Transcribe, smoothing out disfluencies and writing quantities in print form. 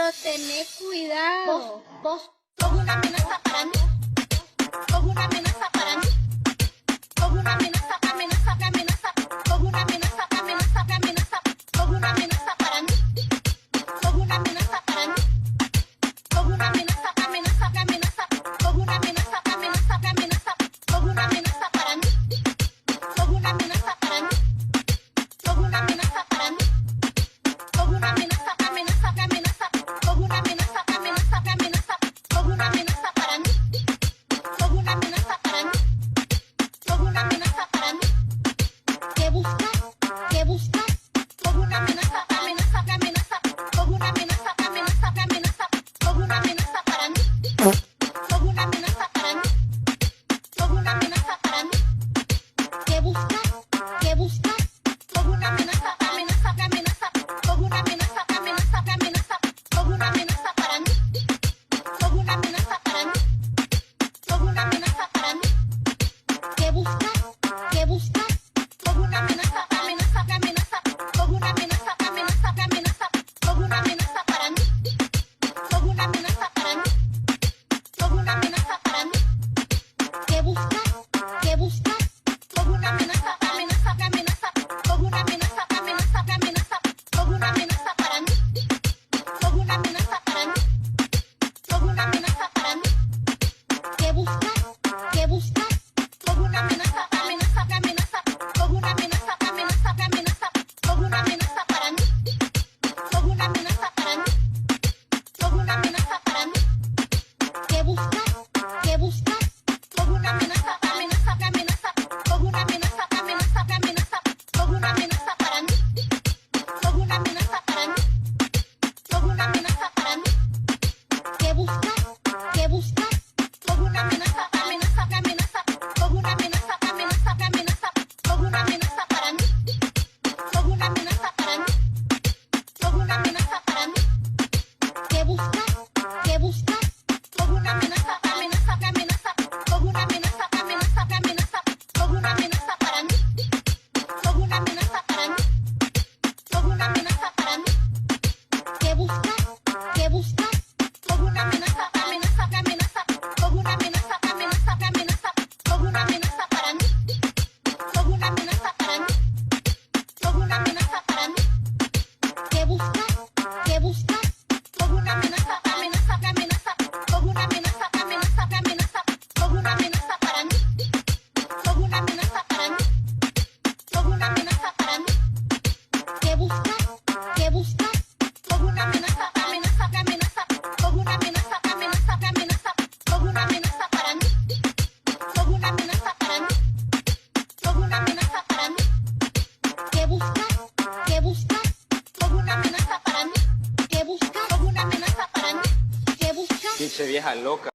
Pero tené cuidado. Vos sos una amenaza para mí. Sos una amenaza para mí. Sos una amenaza, amenaza, amenaza. Sos una amenaza, amenaza, amenaza. Sos una amenaza para mí. Sos una amenaza para mí. Sos una amenaza, amenaza, amenaza. Sos una amenaza, amenaza, amenaza. Sos una amenaza para mí. Sos una amenaza para mí. Sos una amenaza para mí. Sos una amenaza, amenaza, amenaza. Sos una amenaza, amenaza, amenaza. Sos una amenaza para mí. Sos una amenaza para mí. Sos una amenaza para mí. ¿Qué buscas? ¿Qué buscas? Sos una amenaza, amenaza, amenaza. Sos una amenaza, amenaza, amenaza. Sos una amenaza para mí. Sos una amenaza para mí. Sos una amenaza para mí. ¿Qué buscas? ¿Qué buscas? Sos una amenaza, amenaza, amenaza. Sos una amenaza, amenaza, amenaza. Sos una amenaza para mí. Sos una amenaza para mí. Sos una amenaza para mí. ¿Qué buscas? ¿Qué buscas? Sos una amenaza, amenaza, amenaza. Sos una amenaza, amenaza, amenaza. Sos una amenaza para mí. Sos una amenaza para mí. Sos una amenaza para mí. ¿Qué buscas? ¿Qué buscas? Sos una amenaza, amenaza, amenaza. Sos una amenaza, amenaza, amenaza. Sos una amenaza para mí. Sos una amenaza para mí. Sos una amenaza para mí. ¿Qué buscas? ¿Qué buscas? Sos una amenaza, amenaza, amenaza. Sos una amenaza, amenaza, amenaza. Sos una amenaza para mí. Sos una amenaza para mí. Sos una amenaza para mí. ¿Qué buscas? ¿Qué buscas? Sos una amenaza, amenaza, amenaza. Sos una amenaza, amenaza, amenaza. Sos una amenaza para mí. Sos una amenaza para mí. Sos una amenaza para mí. ¿Qué buscas? ¿Qué buscas? Sos una amenaza, amenaza, amenaza. Sos una amenaza, amenaza, amenaza. Sos una amenaza para mí. Sos una amenaza para mí. Sos una amenaza para mí. ¿Qué buscas? ¿Qué buscas? Sos una amenaza, amenaza, amenaza. Sos una amenaza, amenaza, amenaza. Sos una amenaza para mí. Sos una amenaza para mí. Sos una amenaza para mí. ¿Qué buscas? ¿Qué buscas? Sos una amenaza, amenaza, amenaza. Sos una amenaza, amenaza, amenaza. Sos una amenaza para mí. Sos una amenaza para mí. Sos una amenaza para mí. ¿Qué buscas? ¿Qué buscas? Sos una amenaza, amenaza, amenaza. Sos una amenaza, amenaza, amenaza. Sos una amenaza para mí. Sos una amenaza para mí. Sos una amenaza para mí. ¿Qué buscas? ¿Qué buscas? Sos una amenaza, amenaza, amenaza. Sos una amenaza, amenaza, amenaza. Sos una amenaza para mí. Sos una amenaza para mí. Sos una amenaza para mí. ¿Qué buscas? ¿Qué buscas? Sos una amenaza para mí. ¿Qué buscas? Sos una amenaza para mí. ¿Qué buscas? Pinche vieja loca.